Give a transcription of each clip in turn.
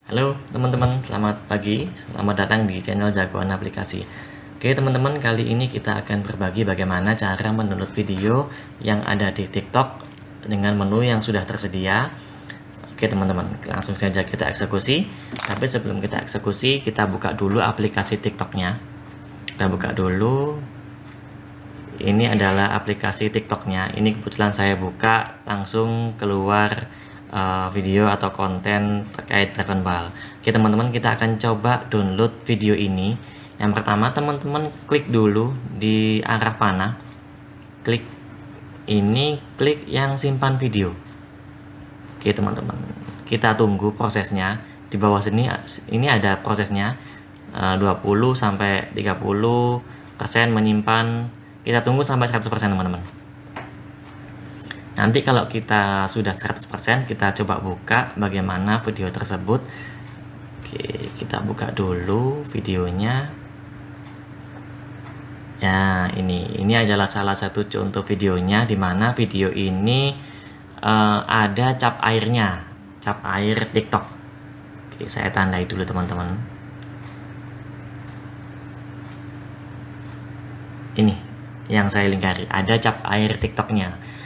Halo teman-teman, selamat pagi, selamat datang di channel Jagoan Aplikasi. Oke teman-teman, kali ini kita akan berbagi bagaimana cara mendownload video yang ada di TikTok dengan menu yang sudah tersedia. Oke teman-teman, langsung saja kita eksekusi. Tapi sebelum kita eksekusi, kita buka dulu aplikasi TikToknya. Kita buka dulu. Ini adalah aplikasi TikToknya. Ini kebetulan saya buka, langsung keluar video atau konten terkait Dragon Ball. Oke teman-teman, kita akan coba download video ini. Yang pertama teman-teman klik dulu di arah panah, klik ini, klik yang simpan video. Oke teman-teman, kita tunggu prosesnya. Di bawah sini ini ada prosesnya, 20 sampai 30% menyimpan. Kita tunggu sampai 100% teman-teman. Nanti kalau kita sudah 100%, kita coba buka bagaimana video tersebut. Oke, kita buka dulu videonya. Ya, ini adalah salah satu contoh videonya, di mana video ini ada cap airnya, cap air TikTok. Oke, saya tandai dulu teman-teman. Ini yang saya lingkari, ada cap air TikToknya.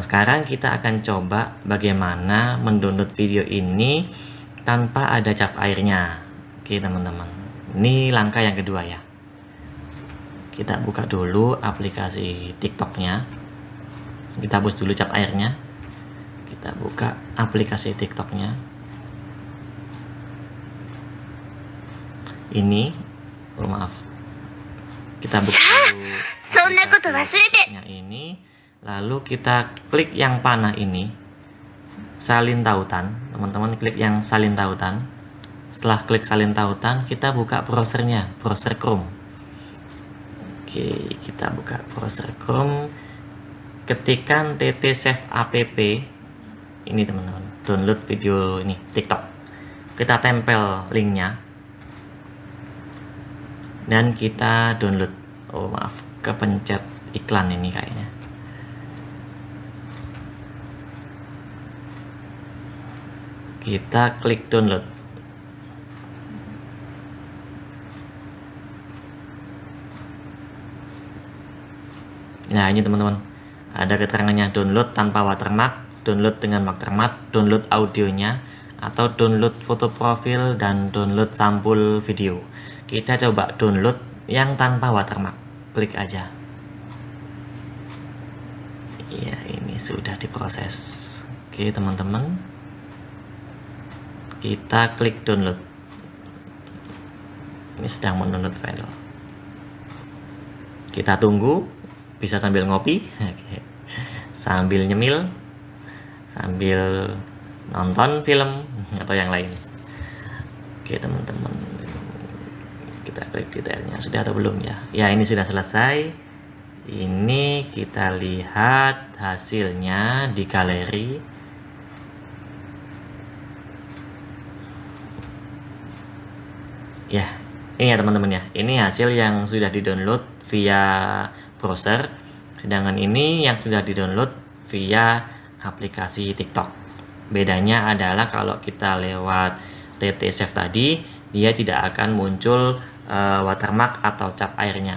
Sekarang kita akan coba bagaimana mendownload video ini tanpa ada cap airnya. Oke teman-teman, ini langkah yang kedua ya. Kita buka dulu aplikasi TikToknya. Kita hapus dulu cap airnya. Kita buka aplikasi TikToknya. Ini, oh maaf. Kita buka dulu aplikasinya ini. Lalu kita klik yang panah ini, salin tautan. Teman-teman klik yang salin tautan. Setelah klik salin tautan, kita buka browsernya, browser Chrome. Oke, kita buka browser Chrome. Ketikkan tt-save app. Ini teman-teman, download video ini TikTok. Kita tempel linknya dan kita download. Oh maaf, kepencet iklan ini kayaknya. Kita klik download. Nah ini teman-teman, ada keterangannya download tanpa watermark, download dengan watermark, download audionya, atau download foto profil, dan download sampul video. Kita coba download yang tanpa watermark, klik aja. Iya, ini sudah diproses. Oke teman-teman, kita klik download. Ini sedang mendownload file. Kita tunggu, bisa sambil ngopi, sambil nyemil, sambil nonton film atau yang lain. Oke teman-teman, kita klik detailnya, sudah atau belum ya? Ya, ini sudah selesai. Ini kita lihat hasilnya di galeri. Ya, ini ya teman-teman ya, ini hasil yang sudah di-download via browser, sedangkan ini yang sudah di-download via aplikasi TikTok. Bedanya adalah kalau kita lewat tt-save tadi, dia tidak akan muncul watermark atau cap airnya.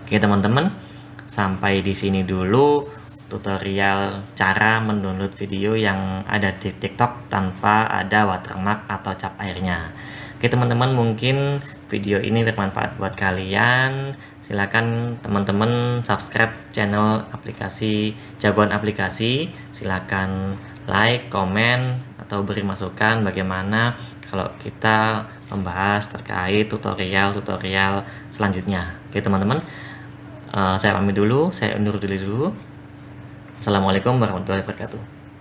Oke teman-teman, sampai di sini dulu tutorial cara mendownload video yang ada di TikTok tanpa ada watermark atau cap airnya. Oke teman-teman, mungkin video ini bermanfaat buat kalian. Silakan teman-teman subscribe channel aplikasi Jagoan Aplikasi. Silakan like, komen, atau beri masukan bagaimana kalau kita membahas terkait tutorial-tutorial selanjutnya. Oke teman-teman, saya pamit dulu, saya undur dulu. Assalamualaikum warahmatullahi wabarakatuh.